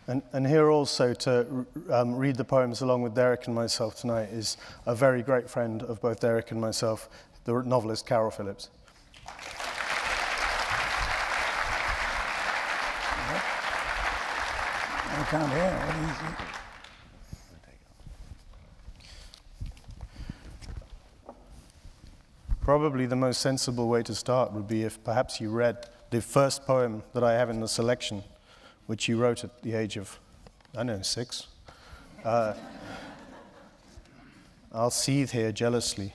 And here also to read the poems along with Derek and myself tonight is a very great friend of both Derek and myself, the novelist Caryl Phillips. I can't hear. What do you think? Probably the most sensible way to start would be if perhaps you read the first poem that I have in the selection, which you wrote at the age of, I don't know, 6. I'll seethe here jealously.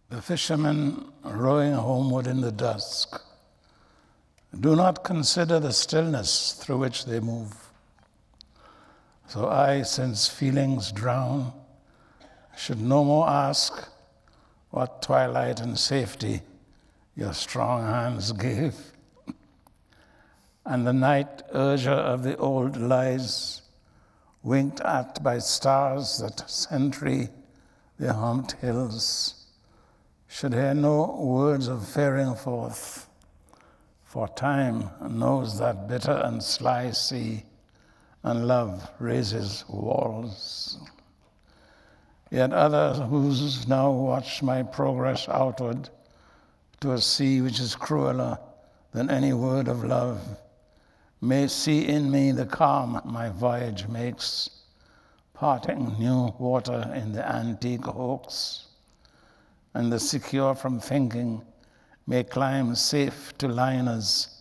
The fishermen rowing homeward in the dusk do not consider the stillness through which they move. So I, since feelings drown, should no more ask what twilight and safety your strong hands gave. And the night urger of the old lies, winked at by stars that sentry their humped hills, should hear no words of faring forth, for time knows that bitter and sly sea, and love raises walls. Yet others whose now watch my progress outward to a sea which is crueler than any word of love, may see in me the calm my voyage makes, parting new water in the antique hoax, and the secure from thinking may climb safe to liners,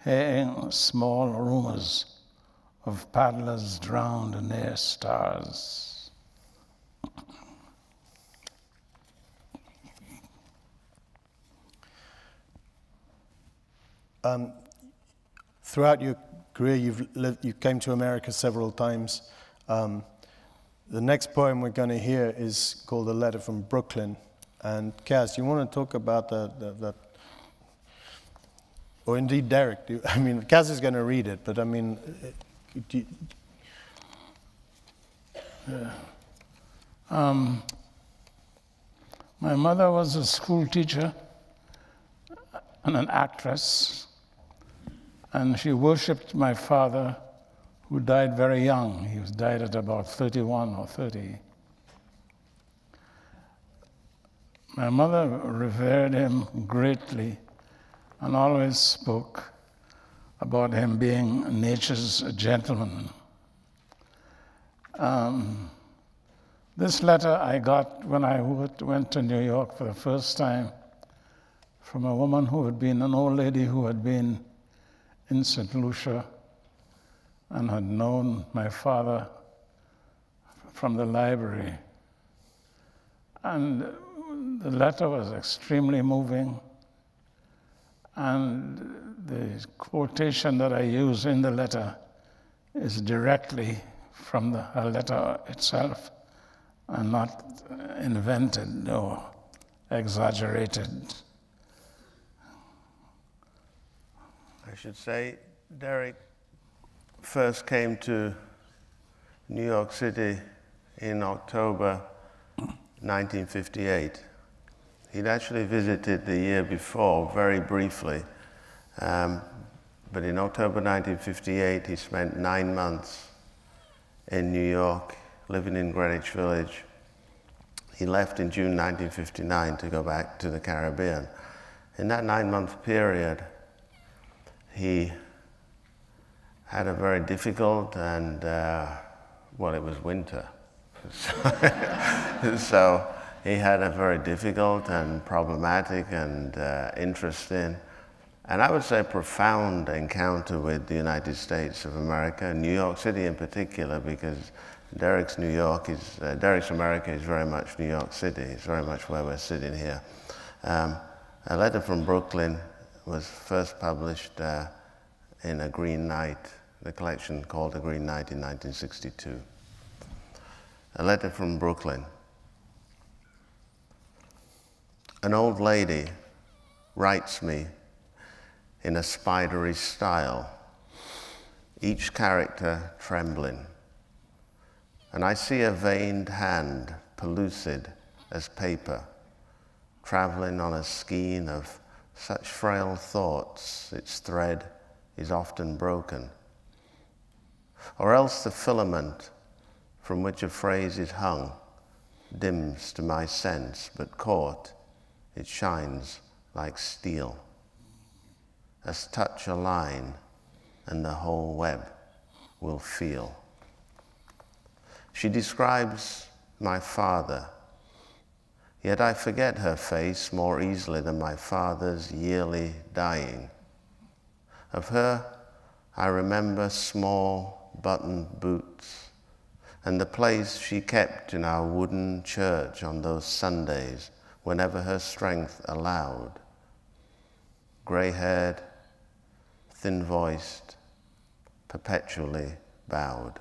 hearing small rumors of paddlers drowned near stars. Throughout your career, you came to America several times. The next poem we're going to hear is called A Letter from Brooklyn. And Kaz, you want to talk about that? Or indeed, Derek. I mean, Kaz is going to read it, but I mean, my mother was a school teacher and an actress, and she worshipped my father, who died very young. He died at about 31 or 30. My mother revered him greatly and always spoke about him being nature's gentleman. This letter I got when I went to New York for the first time from a woman who had been, an old lady who had been in St. Lucia and had known my father from the library. And the letter was extremely moving, and the quotation that I use in the letter is directly from her letter itself and not invented or exaggerated. I should say, Derek first came to New York City in October 1958. He'd actually visited the year before, very briefly, but in October 1958, he spent 9 months in New York, living in Greenwich Village. He left in June 1959 to go back to the Caribbean. In that 9-month period, he had a very difficult and, well, it was winter. So he had a very difficult and problematic and interesting, and I would say profound encounter with the United States of America, New York City in particular, because Derek's Derek's America is very much New York City. It's very much where we're sitting here. A Letter from Brooklyn was first published in A Green Night, the collection called A Green Night in 1962. A Letter from Brooklyn. An old lady writes me in a spidery style, each character trembling. And I see a veined hand, pellucid, as paper, traveling on a skein of such frail thoughts, its thread is often broken. Or else the filament from which a phrase is hung dims to my sense, but caught, it shines like steel. As touch a line, and the whole web will feel. She describes my father, yet I forget her face more easily than my father's yearly dying. Of her, I remember small buttoned boots, and the place she kept in our wooden church on those Sundays whenever her strength allowed. Grey-haired, thin-voiced, perpetually bowed.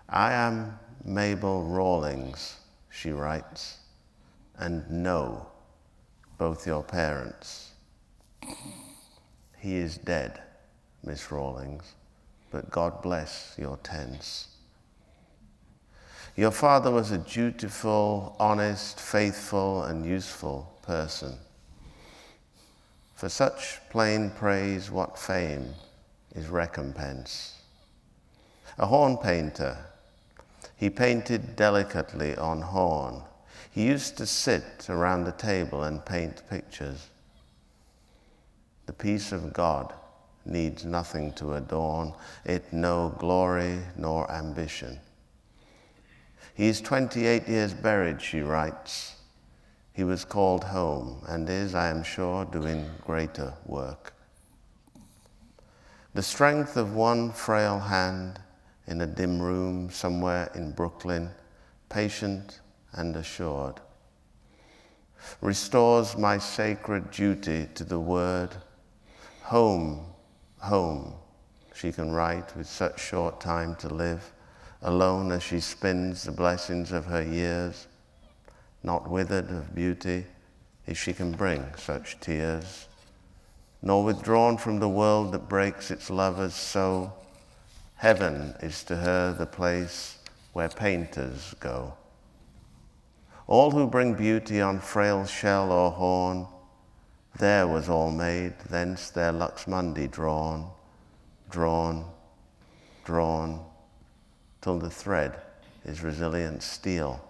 I am Mabel Rawlings, she writes, and know both your parents. He is dead, Miss Rawlings, but God bless your tense. Your father was a dutiful, honest, faithful, and useful person. For such plain praise, what fame is recompense? A horn painter, he painted delicately on horn. He used to sit around the table and paint pictures. The peace of God needs nothing to adorn it, no glory nor ambition. He is 28 years buried, she writes. He was called home and is, I am sure, doing greater work. The strength of one frail hand in a dim room somewhere in Brooklyn, patient and assured, restores my sacred duty to the word. Home, home, she can write with such short time to live, alone as she spins the blessings of her years, not withered of beauty, if she can bring such tears, nor withdrawn from the world that breaks its lovers so. Heaven is to her the place where painters go. All who bring beauty on frail shell or horn, there was all made, thence their lux mundi drawn, drawn, drawn, till the thread is resilient steel,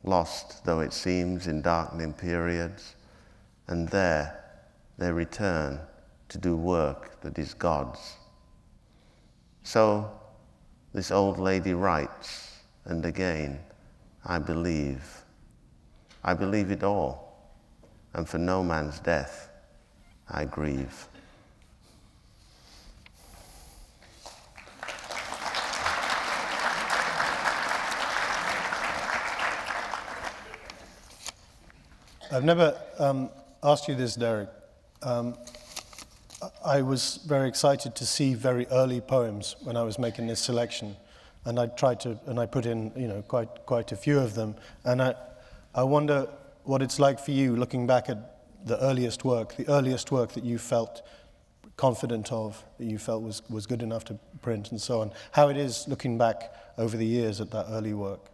lost though it seems in darkening periods, and there they return to do work that is God's. So this old lady writes, and again, I believe it all, and for no man's death I grieve. I've never asked you this, Derek. I was very excited to see very early poems when I was making this selection, and I put in, quite a few of them, and I wonder what it's like for you looking back at the earliest work that you felt confident of, that you felt was good enough to print, and so on. How it is looking back over the years at that early work.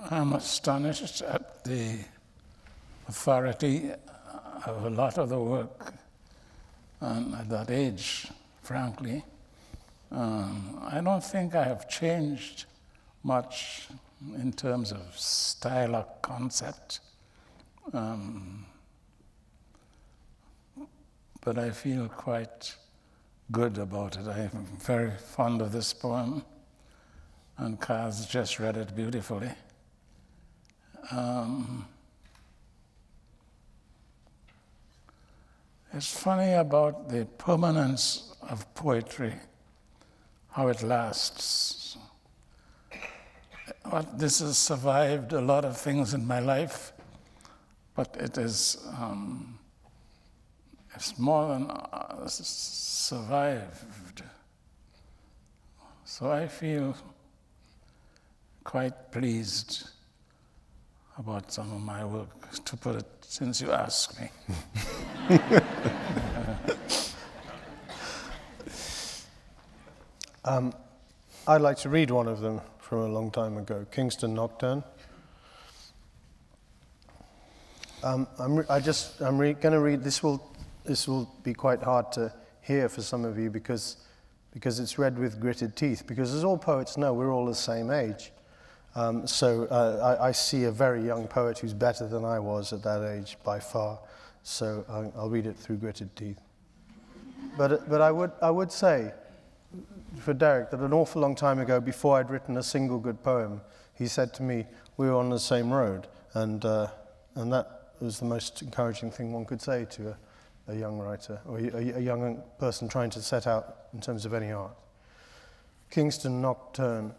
I'm astonished at the authority of a lot of the work at that age, frankly. I don't think I have changed much in terms of style or concept, but I feel quite good about it. I'm very fond of this poem, and Kaz just read it beautifully. It's funny about the permanence of poetry, how it lasts. This has survived a lot of things in my life, but it is it's more than survived. So I feel quite pleased about some of my work, to put it, since you asked me. I'd like to read one of them from a long time ago, Kingston Nocturne. I'm going to read, this will be quite hard to hear for some of you because it's read with gritted teeth, because as all poets know, we're all the same age. I see a very young poet who's better than I was at that age by far, so I'll read it through gritted teeth. But I would say, for Derek, that an awful long time ago, before I'd written a single good poem, he said to me, we were on the same road, and that was the most encouraging thing one could say to a young writer, or a young person trying to set out in terms of any art. Kingston Nocturne.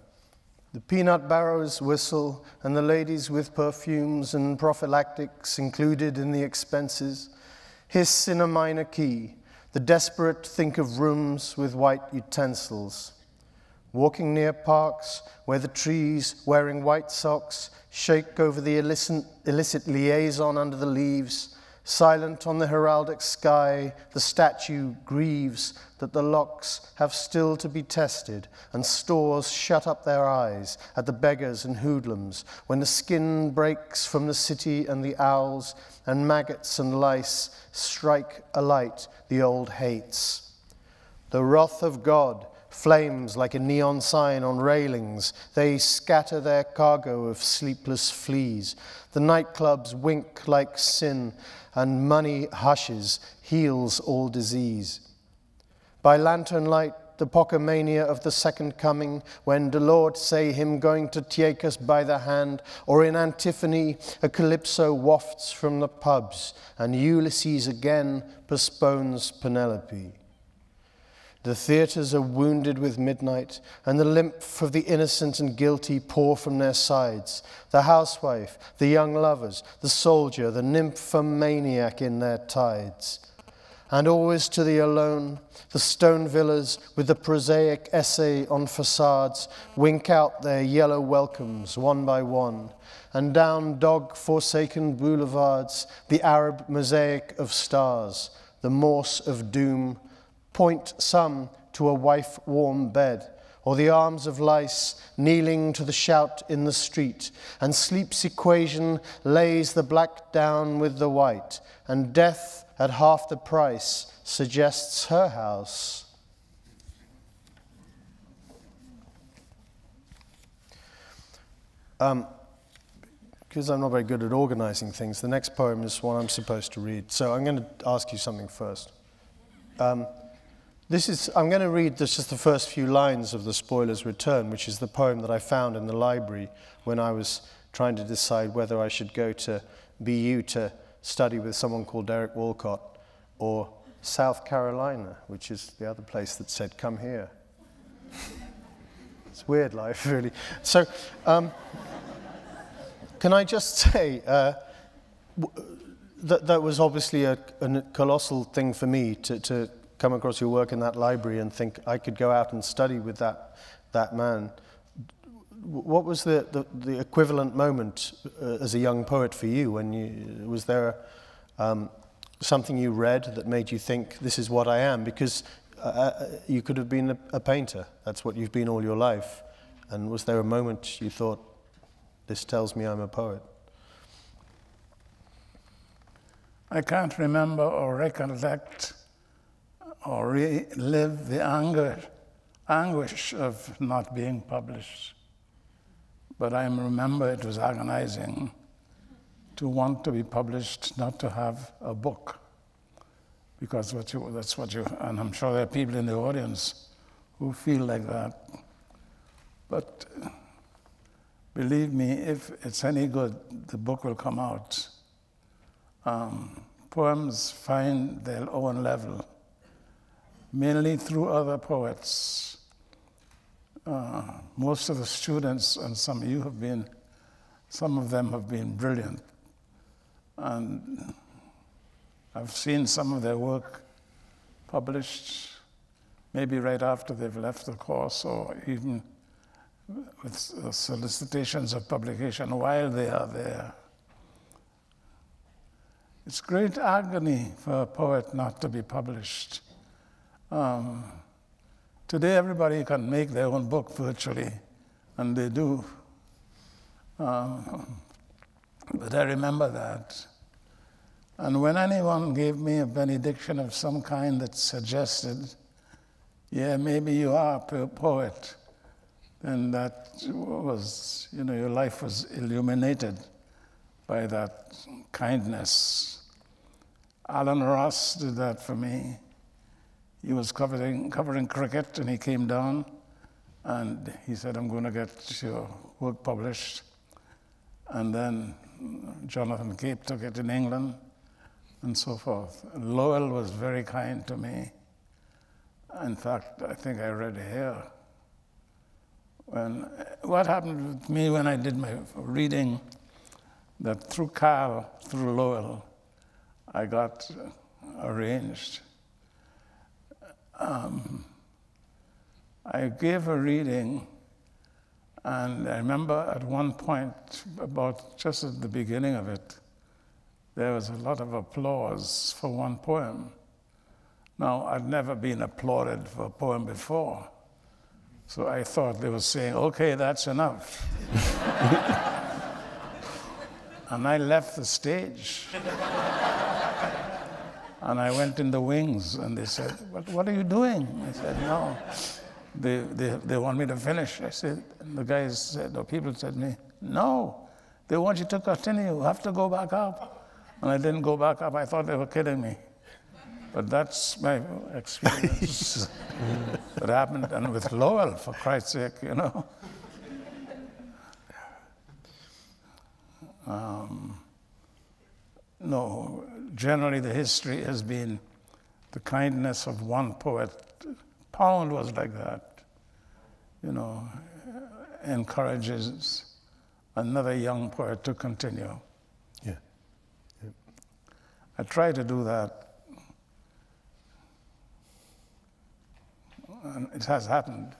The peanut barrows whistle, and the ladies with perfumes and prophylactics included in the expenses hiss in a minor key. The desperate think of rooms with white utensils. Walking near parks where the trees, wearing white socks, shake over the illicit liaison under the leaves. Silent on the heraldic sky, the statue grieves that the locks have still to be tested, and stores shut up their eyes at the beggars and hoodlums, when the skin breaks from the city and the owls, and maggots and lice strike alight the old hates. The wrath of God flames like a neon sign on railings. They scatter their cargo of sleepless fleas. The nightclubs wink like sin, and money hushes, heals all disease. By lantern light, the pocomania of the second coming, when the Lord say him going to take us by the hand, or in antiphony, a calypso wafts from the pubs, and Ulysses again postpones Penelope. The theatres are wounded with midnight, and the lymph of the innocent and guilty pour from their sides. The housewife, the young lovers, the soldier, the nymphomaniac in their tides. And always to the alone, the stone villas with the prosaic essay on facades wink out their yellow welcomes one by one. And down dog-forsaken boulevards, the Arab mosaic of stars, the Morse of doom, point some to a wife-warm bed, or the arms of lice kneeling to the shout in the street, and sleep's equation lays the black down with the white, and death at half the price suggests her house. Because I'm not very good at organizing things, the next poem is one I'm supposed to read, so I'm going to ask you something first. I'm going to read just the first few lines of The Spoiler's Return, which is the poem that I found in the library when I was trying to decide whether I should go to BU to study with someone called Derek Walcott, or South Carolina, which is the other place that said, come here. It's weird life, really. So, can I just say, that was obviously a colossal thing for me to come across your work in that library and think I could go out and study with that man. What was the equivalent moment as a young poet for you? Was there something you read that made you think, this is what I am? Because you could have been a painter. That's what you've been all your life. And was there a moment you thought, this tells me I'm a poet? I can't remember or recollect or relive the anguish of not being published. But I remember it was agonizing to want to be published, not to have a book. Because that's what you, and I'm sure there are people in the audience who feel like that. But believe me, if it's any good, the book will come out. Poems find their own level, mainly through other poets. Most of the students, and some of them have been brilliant. And I've seen some of their work published, maybe right after they've left the course, or even with solicitations of publication while they are there. It's great agony for a poet not to be published. To Today, everybody can make their own book virtually, and they do. But I remember that. And when anyone gave me a benediction of some kind that suggested, yeah, maybe you are a poet, then that was, your life was illuminated by that kindness. Alan Ross did that for me. He was covering cricket, and he came down, and he said, I'm going to get your work published. And then Jonathan Cape took it in England, and so forth. Lowell was very kind to me. In fact, I think I read here. What happened with me when I did my reading, that through Caryl, through Lowell, I got arranged. I gave a reading, and I remember at one point, about just at the beginning of it, there was a lot of applause for one poem. Now, I'd never been applauded for a poem before, so I thought they were saying, okay, that's enough. And I left the stage. And I went in the wings, and they said, what are you doing? I said, no, they want me to finish. I said, and the guys said, or people said to me, no, they want you to continue. You have to go back up. And I didn't go back up. I thought they were kidding me. But that's my experience that happened, and with Lowell, for Christ's sake, No, generally the history has been the kindness of one poet. Pound was like that, encourages another young poet to continue. Yeah. I try to do that. And it has happened.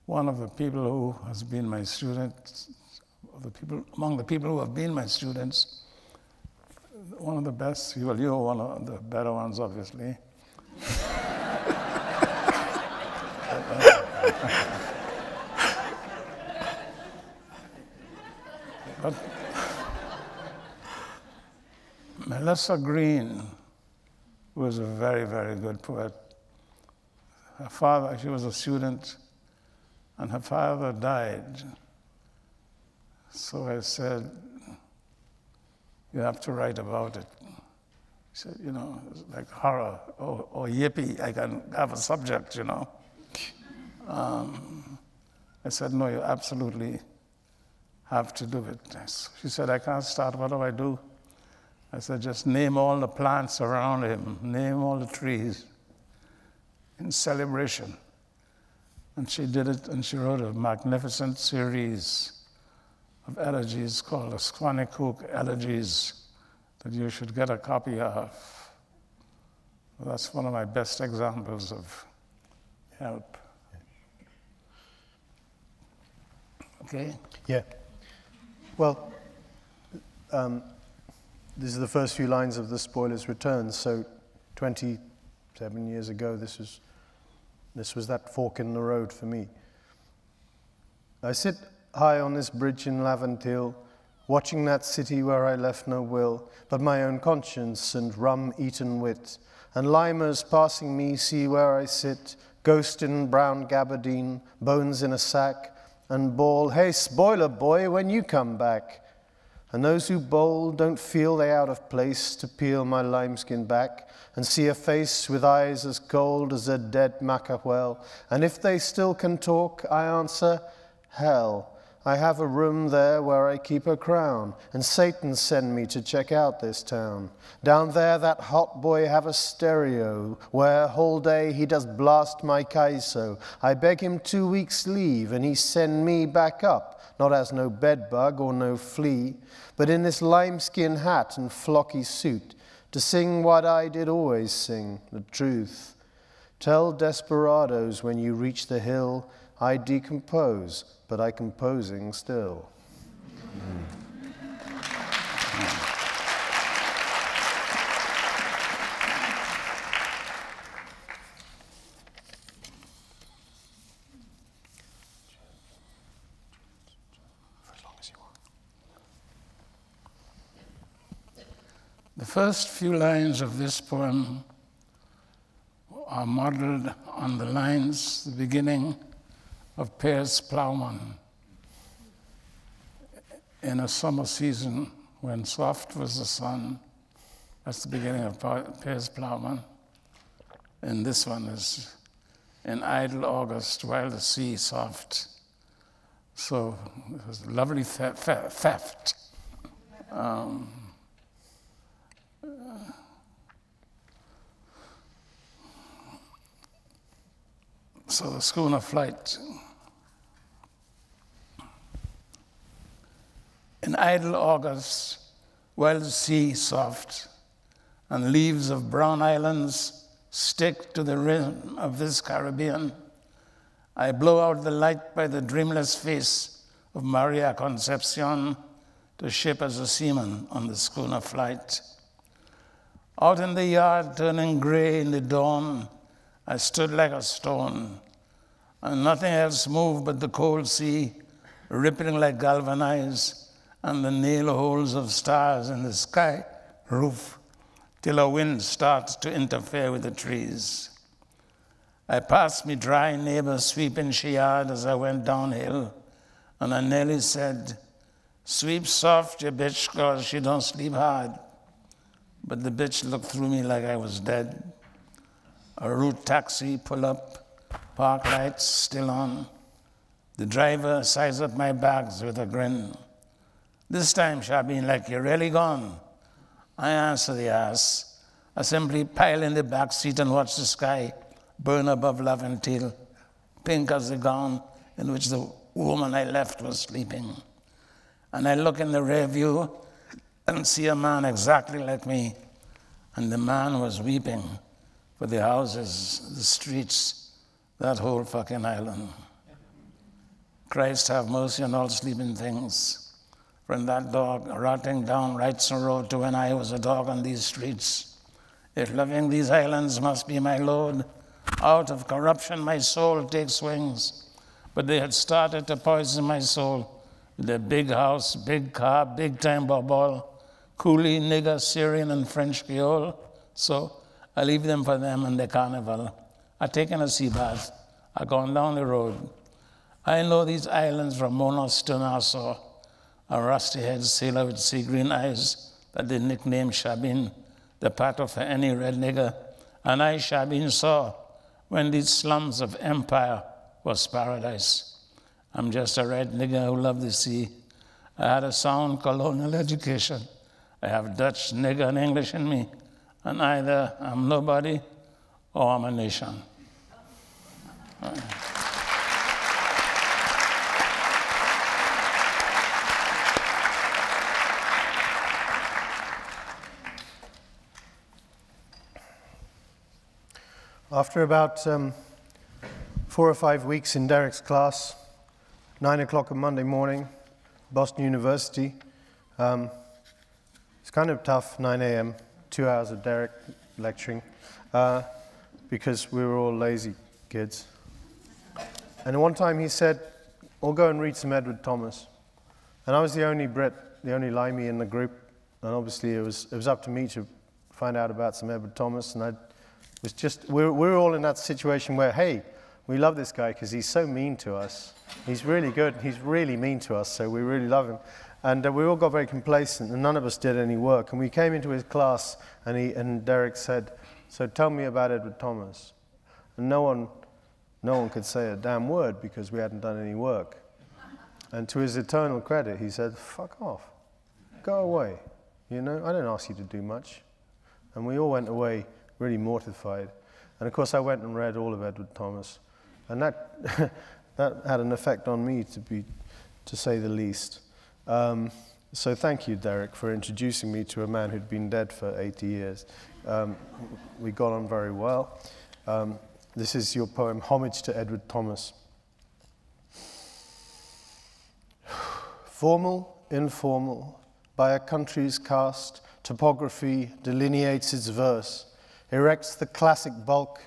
One of the people who has been my student, among the people who have been my students, one of the best, well, you're one of the better ones, obviously. But Melissa Green was a very, very good poet. Her father, she was a student, and her father died. So I said, you have to write about it. She said, it's like horror or yippee, I can have a subject, I said, no, you absolutely have to do it. She said, I can't start, what do I do? I said, just name all the plants around him, name all the trees in celebration. And she did it, and she wrote a magnificent series of elegies called the Squanicook Elegies that you should get a copy of. That's one of my best examples of help. Okay? Yeah. Well, these are the first few lines of The Spoiler's Return. So 27 years ago, this was that fork in the road for me. I sit high on this bridge in Lavent Hill, watching that city where I left no will, but my own conscience and rum-eaten wit. And limers passing me see where I sit, ghost in brown gabardine, bones in a sack, and bawl, hey, spoiler boy, when you come back. And those who bowl don't feel they out of place to peel my limeskin back and see a face with eyes as cold as a dead Macawell. And if they still can talk, I answer, hell. I have a room there where I keep a crown, and Satan send me to check out this town. Down there that hot boy have a stereo, where whole day he does blast my kaiso. I beg him 2 weeks leave, and he send me back up, not as no bedbug or no flea, but in this limeskin hat and flocky suit, to sing what I did always sing, the truth. Tell desperados when you reach the hill, I decompose, but I composing still. The first few lines of this poem are modeled on the lines, the beginning of Piers Plowman. In a summer season when soft was the sun, that's the beginning of Piers Plowman. And this one is in idle August while the sea soft. So it was a lovely theft. So the schooner flight. In idle August, while the sea soft, and leaves of brown islands stick to the rim of this Caribbean, I blow out the light by the dreamless face of Maria Concepcion to ship as a seaman on the schooner flight. Out in the yard, turning gray in the dawn, I stood like a stone, and nothing else moved but the cold sea, rippling like galvanized, and the nail holes of stars in the sky roof, till a wind starts to interfere with the trees. I passed me dry neighbor sweeping she yard as I went downhill, and I nearly said, "Sweep soft, you bitch, 'cause she don't sleep hard." But the bitch looked through me like I was dead. A route taxi pull up, park lights still on. The driver sized up my bags with a grin. "This time, Shabin, like you're really gone." I answer the ass. I simply pile in the back seat and watch the sky burn above Laventille, pink as the gown in which the woman I left was sleeping. And I look in the rear view and see a man exactly like me. And the man was weeping for the houses, the streets, that whole fucking island. Christ have mercy on all sleeping things. From that dog rotting down Wrightson Road to when I was a dog on these streets. If loving these islands must be my load, out of corruption my soul takes wings. But they had started to poison my soul with their big house, big car, big time bobble, coolie, nigger, Syrian, and French Creole. So I leave them for them and their carnival. I've taken a sea bath. I've gone down the road. I know these islands from Monos to Nassau, a rusty-head sailor with sea-green eyes that they nicknamed Shabin, the pattern for any red nigger. And I, Shabin, saw when these slums of empire was paradise. I'm just a red nigger who loved the sea. I had a sound colonial education. I have Dutch, nigger, and English in me. And either I'm nobody or I'm a nation. After about 4 or 5 weeks in Derek's class, 9 o'clock on Monday morning, Boston University. It's kind of tough, 9 a.m., 2 hours of Derek lecturing, because we were all lazy kids. And one time he said, "I'll go and read some Edward Thomas." And I was the only Brit, the only Limey in the group, and obviously it was up to me to find out about some Edward Thomas, and we were all in that situation where, hey, we love this guy because he's so mean to us. He's really good. He's really mean to us, so we really love him. And we all got very complacent, and none of us did any work. And we came into his class, and Derek said, "So tell me about Edward Thomas." And no one could say a damn word because we hadn't done any work. And to his eternal credit, he said, "Fuck off. Go away. You know, I don't ask you to do much." And we all went away really mortified. And of course, I went and read all of Edward Thomas. And that that had an effect on me, to say the least. So thank you, Derek, for introducing me to a man who'd been dead for 80 years. We got on very well. This is your poem, Homage to Edward Thomas. Formal, informal, by a country's cast, topography delineates its verse, erects the classic bulk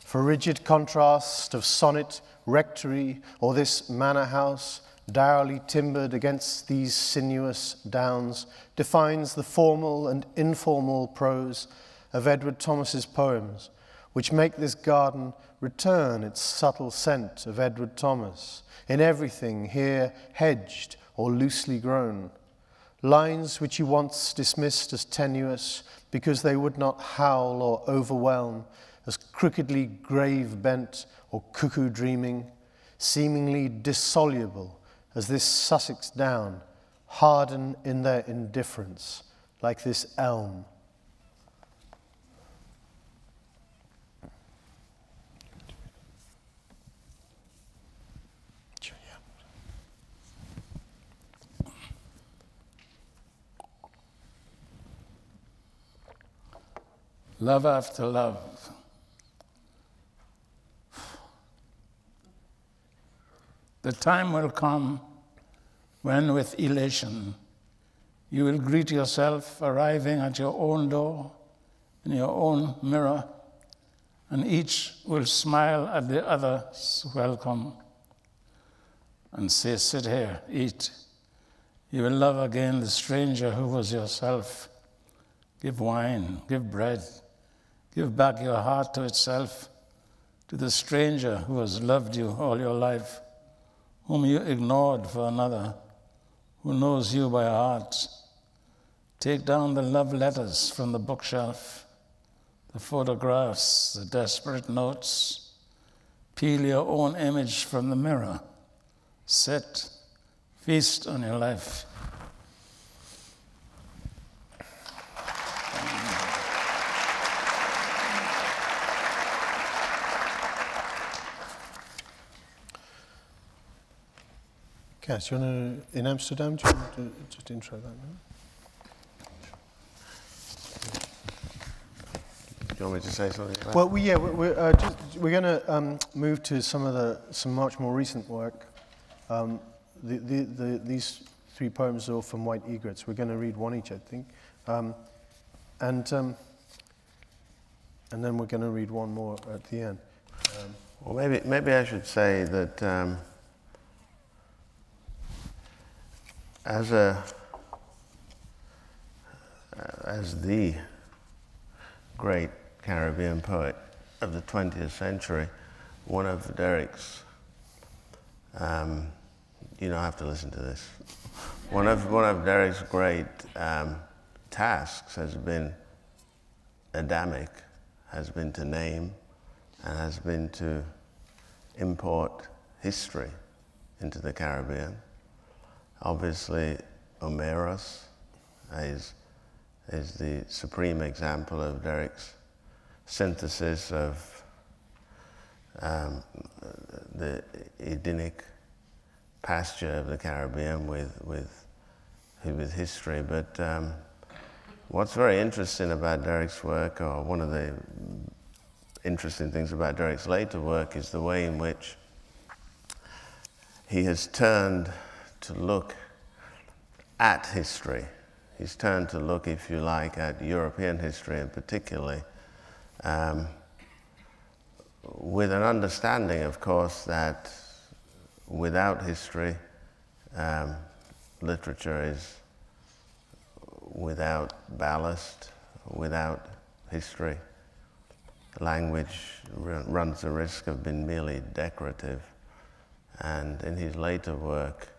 for rigid contrast of sonnet, rectory, or this manor house, dourly timbered against these sinuous downs, defines the formal and informal prose of Edward Thomas's poems, which make this garden return its subtle scent of Edward Thomas, in everything here hedged or loosely grown. Lines which he once dismissed as tenuous because they would not howl or overwhelm, as crookedly grave bent or cuckoo dreaming, seemingly dissoluble as this Sussex down, harden in their indifference, like this elm. Love after love. The time will come when, with elation, you will greet yourself arriving at your own door, in your own mirror, and each will smile at the other's welcome and say, "Sit here, eat." You will love again the stranger who was yourself. Give wine, give bread, give back your heart to itself, to the stranger who has loved you all your life, whom you ignored for another, who knows you by heart. Take down the love letters from the bookshelf, the photographs, the desperate notes. Peel your own image from the mirror. Sit, feast on your life. Cass, you want to, in Amsterdam, do you want to just intro that now? Do you want me to say something about Well, we're going to move to some much more recent work. These three poems are all from White Egrets. We're going to read one each, I think, and then we're going to read one more at the end. Well, maybe I should say that as the great Caribbean poet of the 20th century, one of Derek's, you don't have to listen to this. One of Derek's great tasks has been Adamic, has been to name, and has been to import history into the Caribbean. Obviously, Homeros is the supreme example of Derek's synthesis of the Edenic pasture of the Caribbean with history. But what's very interesting about Derek's work, or one of the interesting things about Derek's later work, is the way in which he has turned to look at history. He's turned to look, if you like, at European history, and particularly with an understanding, of course, that without history, literature is without ballast. Without history, language runs the risk of being merely decorative. And in his later work,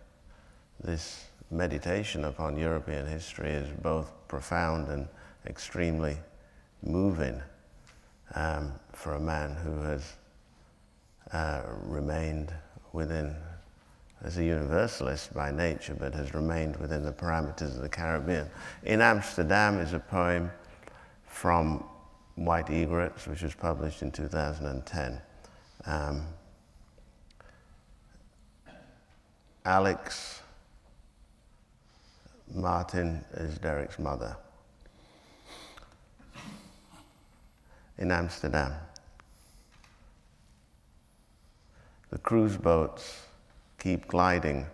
this meditation upon European history is both profound and extremely moving for a man who has remained within, as a universalist by nature, but has remained within the parameters of the Caribbean. In Amsterdam is a poem from White Egrets, which was published in 2010. Alex Martin is Derek's mother. In Amsterdam, the cruise boats keep gliding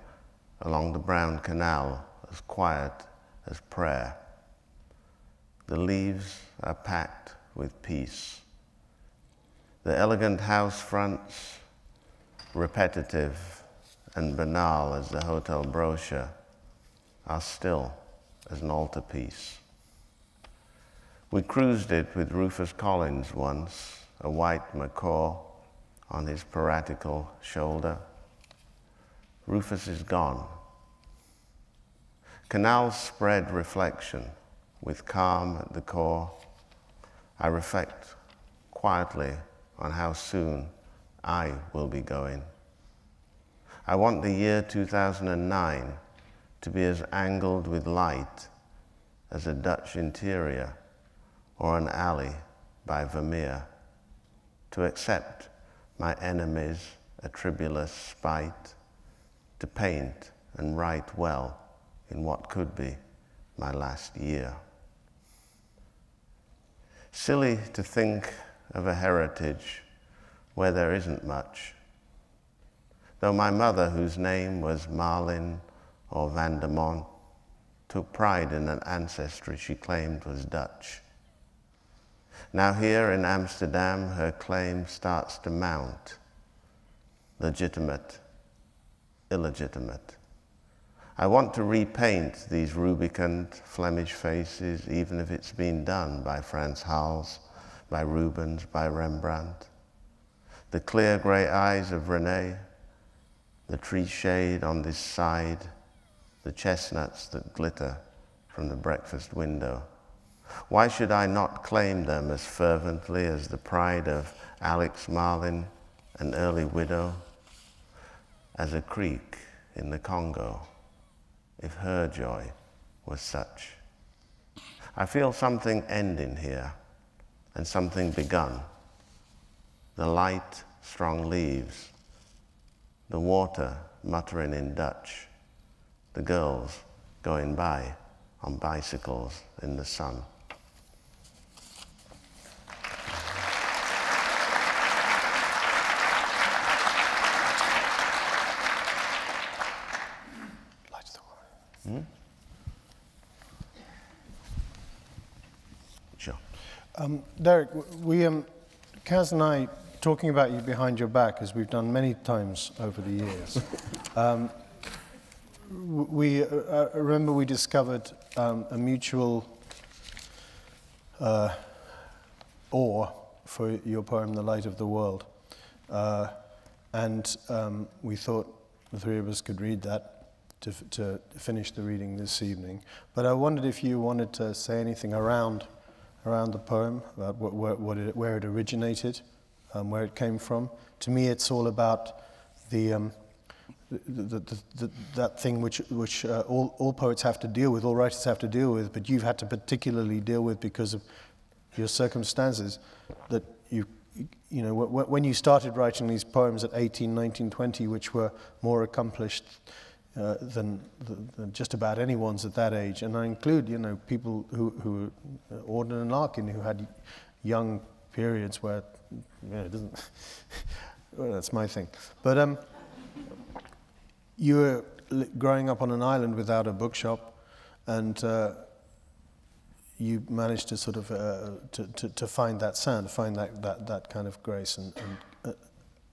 along the brown canal, as quiet as prayer. The leaves are packed with peace. The elegant house fronts, repetitive and banal as the hotel brochure are still as an altarpiece. We cruised it with Rufus Collins once, a white macaw on his piratical shoulder. Rufus is gone. Canals spread reflection with calm at the core. I reflect quietly on how soon I will be going. I want the year 2009 to be as angled with light as a Dutch interior or an alley by Vermeer, to accept my enemies' atribulous spite, to paint and write well in what could be my last year. Silly to think of a heritage where there isn't much. Though my mother, whose name was Marlin or Van der Mont, took pride in an ancestry she claimed was Dutch. Now here in Amsterdam, her claim starts to mount. Legitimate, illegitimate. I want to repaint these rubicund Flemish faces, even if it's been done by Frans Hals, by Rubens, by Rembrandt. The clear grey eyes of René, the tree shade on this side, the chestnuts that glitter from the breakfast window. Why should I not claim them as fervently as the pride of Alex Marlin, an early widow, as a creek in the Congo, if her joy was such? I feel something ending here and something begun. The light, strong leaves, the water muttering in Dutch, the girls going by on bicycles in the sun. Sure. Derek, we, Kaz and I, talking about you behind your back, as we've done many times over the years, we remember we discovered a mutual awe for your poem, The Light of the World. And we thought the three of us could read that to finish the reading this evening. But I wondered if you wanted to say anything around the poem, about where it originated, where it came from. To me, it's all about that thing which all poets have to deal with, all writers have to deal with, but you've had to particularly deal with because of your circumstances. That you know, when you started writing these poems at 18, 19, 20, which were more accomplished than just about anyone's at that age, and I include, you know, people who Auden and Larkin, who had young periods where, you know, it doesn't. Well, that's my thing. But you were growing up on an island without a bookshop, and you managed to sort of to find that sound, find that kind of grace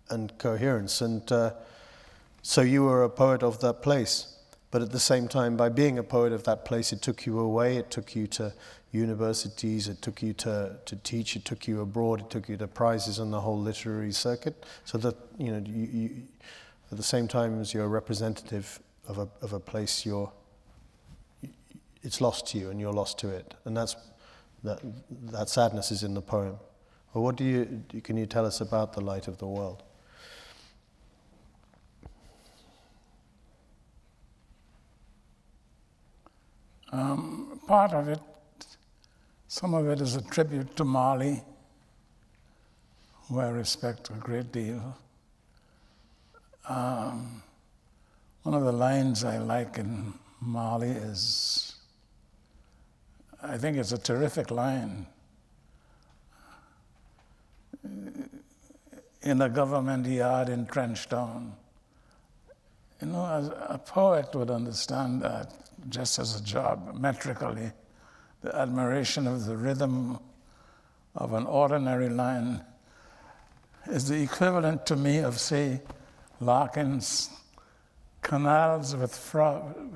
and coherence, and so you were a poet of that place. But at the same time, by being a poet of that place, it took you away. It took you to universities. It took you to teach. It took you abroad. It took you to prizes on the whole literary circuit. So that, you know, you at the same time as you're a representative of a place, it's lost to you and you're lost to it, and that sadness is in the poem. Well, can you tell us about The Light of the World? Part of it, some of it is a tribute to Marley, who I respect a great deal. One of the lines I like in Marley is, I think it's a terrific line. In a government yard in Trenchtown. You know, as a poet would understand that just as a job, metrically, the admiration of the rhythm of an ordinary line is the equivalent to me of, say, Larkin's canals with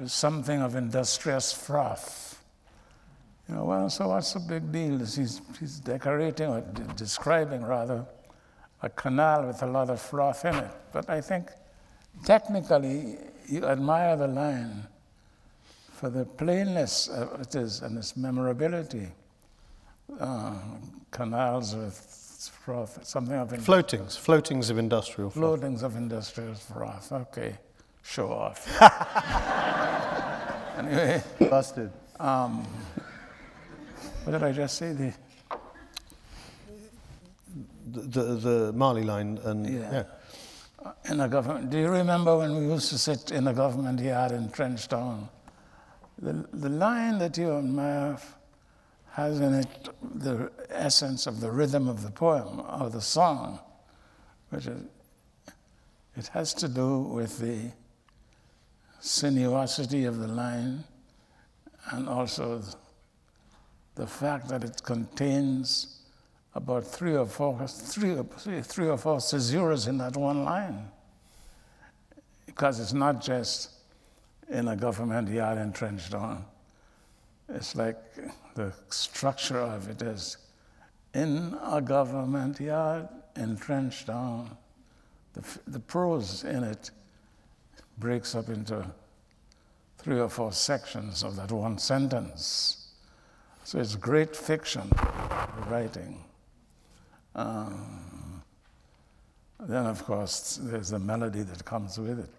something of industrious froth. You know, well, so what's the big deal? He's decorating, or describing rather, a canal with a lot of froth in it. But I think technically you admire the line for the plainness it is and its memorability. Canals with froth, something of floatings of industrial froth. Floatings of industrial froth. Okay, show off. Anyway, Busted. What did I just say? The Marley line and yeah. In a government. Do you remember when we used to sit in a government yard in Trenchtown? The line that you admire has in it the essence of the rhythm of the poem or the song, which is, it has to do with the sinuosity of the line and also the fact that it contains about three or four caesuras in that one line. Because it's not just in a government yard in Trenchtown. It's like the structure of it is in a government yard in Trenchtown. The prose in it breaks up into 3 or 4 sections of that one sentence. So it's great fiction writing. Then, of course, there's the melody that comes with it.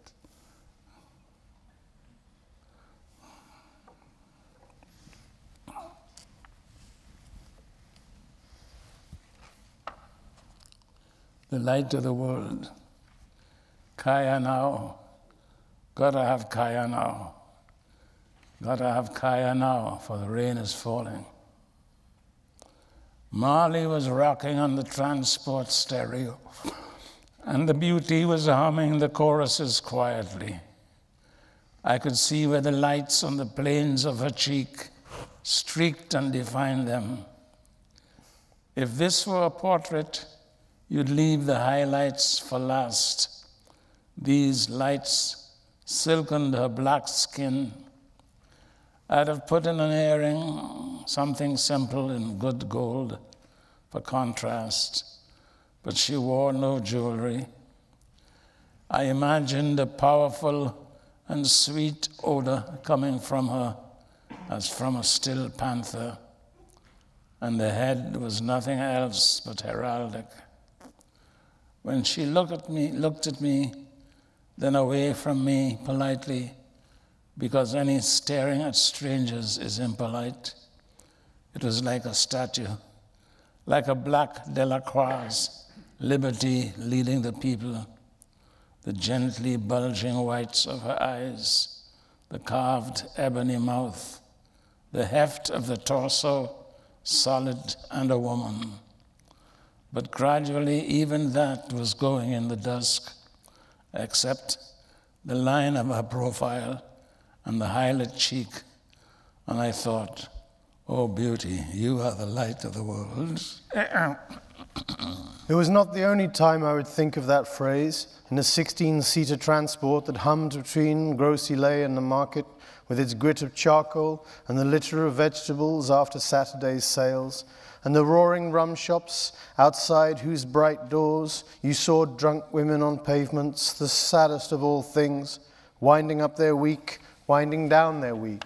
The light of the world. Kaya now. Gotta have Kaya now. Gotta have Kaya now, for the rain is falling. Marley was rocking on the transport stereo, and the beauty was humming the choruses quietly. I could see where the lights on the planes of her cheek streaked and defined them. If this were a portrait, you'd leave the highlights for last. These lights silkened her black skin. I'd have put in an earring, something simple in good gold for contrast, but she wore no jewelry. I imagined a powerful and sweet odor coming from her as from a still panther, and the head was nothing else but heraldic. When she looked at me, then away from me politely, because any staring at strangers is impolite. It was like a statue, like a black Delacroix, liberty leading the people, the gently bulging whites of her eyes, the carved ebony mouth, the heft of the torso, solid and a woman. But gradually, even that was going in the dusk, except the line of her profile and the highlit cheek. And I thought, oh, beauty, you are the light of the world. It was not the only time I would think of that phrase. In a 16-seater transport that hummed between Grosse-Ile and the market, with its grit of charcoal and the litter of vegetables after Saturday's sales, and the roaring rum shops outside whose bright doors you saw drunk women on pavements, the saddest of all things, winding up their week, winding down their week.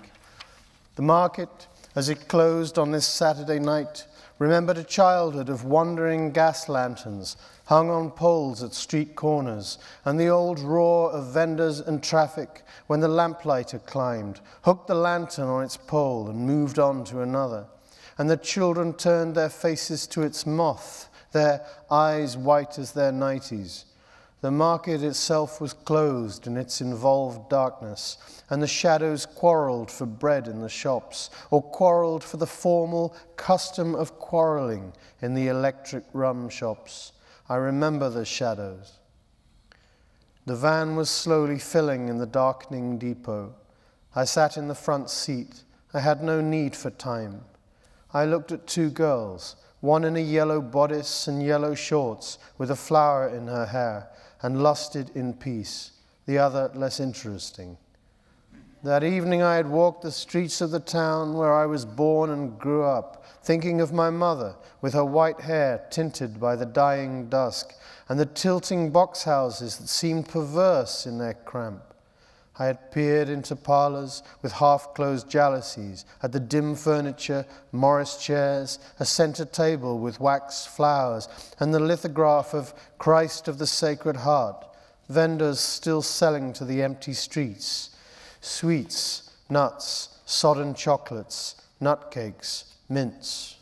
The market, as it closed on this Saturday night, remembered a childhood of wandering gas lanterns hung on poles at street corners, and the old roar of vendors and traffic when the lamplighter climbed, hooked the lantern on its pole and moved on to another. And the children turned their faces to its moth, their eyes white as their nighties. The market itself was closed in its involved darkness, and the shadows quarreled for bread in the shops, or quarreled for the formal custom of quarreling in the electric rum shops. I remember the shadows. The van was slowly filling in the darkening depot. I sat in the front seat. I had no need for time. I looked at 2 girls, one in a yellow bodice and yellow shorts with a flower in her hair, and lusted in peace. the other less interesting. That evening I had walked the streets of the town where I was born and grew up, thinking of my mother, with her white hair tinted by the dying dusk, and the tilting box houses that seemed perverse in their cramp. I had peered into parlours with half-closed jalousies, at the dim furniture, Morris chairs, a centre table with wax flowers, and the lithograph of Christ of the Sacred Heart, vendors still selling to the empty streets, sweets, nuts, sodden chocolates, nutcakes, mints.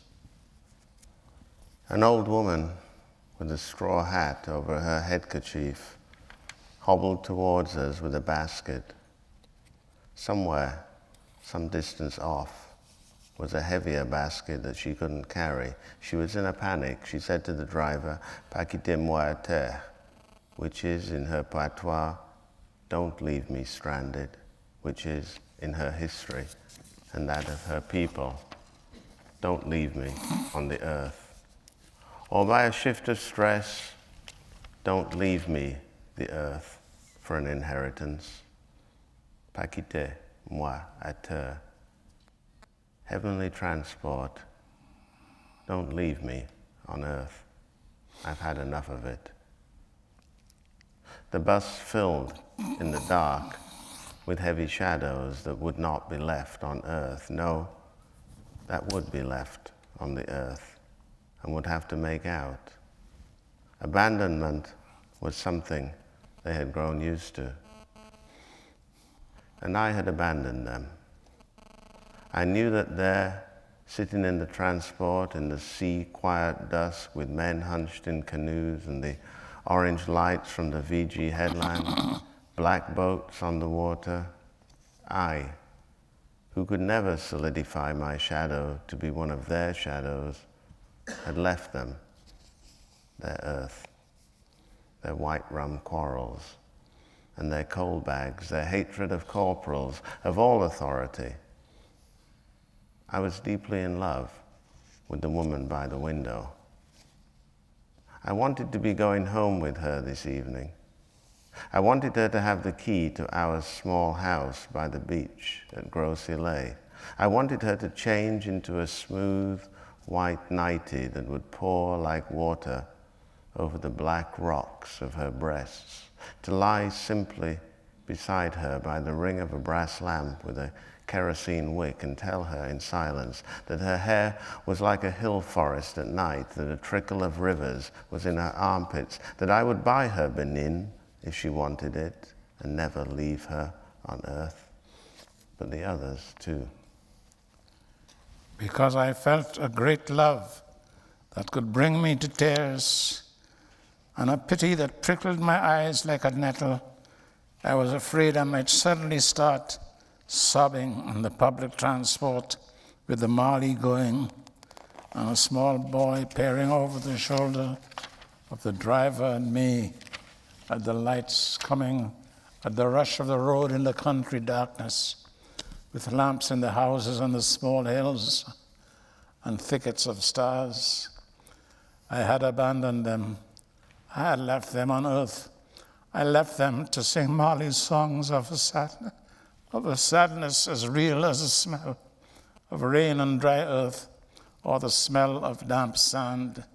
An old woman with a straw hat over her headkerchief hobbled towards us with a basket. Somewhere, some distance off, was a heavier basket that she couldn't carry. She was in a panic. She said to the driver, "Pas quitter-moi à terre," which is, in her patois, "Don't leave me stranded," which is, in her history and that of her people, "Don't leave me on the earth." Or by a shift of stress, "Don't leave me the earth for an inheritance." Pas quitter-moi à terre. Heavenly transport. Don't leave me on earth. I've had enough of it. The bus filled in the dark with heavy shadows that would not be left on earth. No, that would be left on the earth and would have to make out. Abandonment was something they had grown used to. And I had abandoned them. I knew that there, sitting in the transport in the sea-quiet dusk with men hunched in canoes and the orange lights from the VG headland, black boats on the water, I, who could never solidify my shadow to be one of their shadows, had left them, their earth, their white rum quarrels, and their coal bags, their hatred of corporals, of all authority. I was deeply in love with the woman by the window. I wanted to be going home with her this evening. I wanted her to have the key to our small house by the beach at Gros-Islet. I wanted her to change into a smooth, white nightie that would pour like water over the black rocks of her breasts, to lie simply beside her by the ring of a brass lamp with a kerosene wick and tell her in silence that her hair was like a hill forest at night, that a trickle of rivers was in her armpits, that I would buy her Benin if she wanted it and never leave her on earth, but the others too. Because I felt a great love that could bring me to tears, and a pity that prickled my eyes like a nettle, I was afraid I might suddenly start sobbing in the public transport with the Marley going and a small boy peering over the shoulder of the driver and me at the lights coming, at the rush of the road in the country darkness, with lamps in the houses and the small hills and thickets of stars. I had abandoned them. I had left them on earth. I left them to sing Marley's songs of a sadness as real as the smell of rain on dry earth or the smell of damp sand.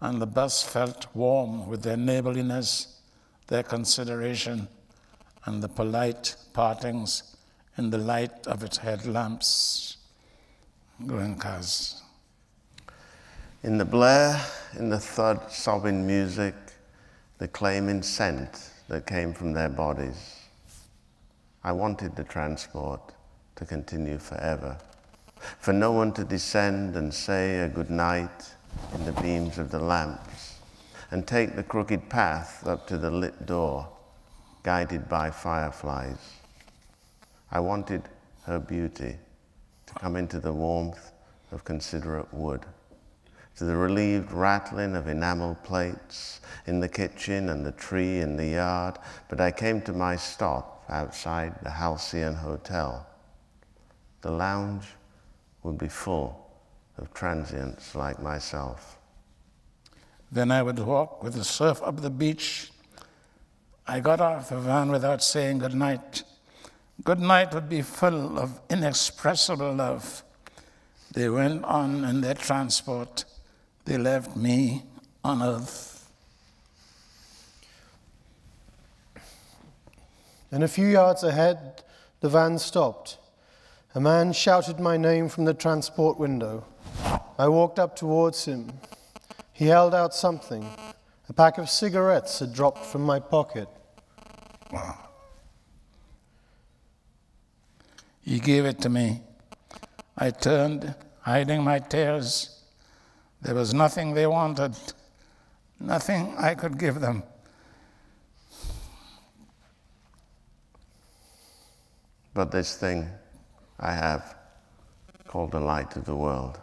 And the bus felt warm with their neighborliness, their consideration, and the polite partings in the light of its headlamps. Glencas. In the blare, in the thud, sobbing music, the claiming scent that came from their bodies, I wanted the transport to continue forever, for no one to descend and say a good night in the beams of the lamps, and take the crooked path up to the lit door, guided by fireflies. I wanted her beauty to come into the warmth of considerate wood, to the relieved rattling of enamel plates in the kitchen and the tree in the yard, but I came to my stop outside the Halcyon Hotel. The lounge would be full of transients like myself. Then I would walk with the surf up the beach I got off the van without saying good night. Good night would be full of inexpressible love. They went on in their transport. They left me on earth. And a few yards ahead, the van stopped. A man shouted my name from the transport window. I walked up towards him. He held out something. A pack of cigarettes had dropped from my pocket. Wow. He gave it to me. I turned, hiding my tears. There was nothing they wanted, nothing I could give them. But this thing I have called the light of the world.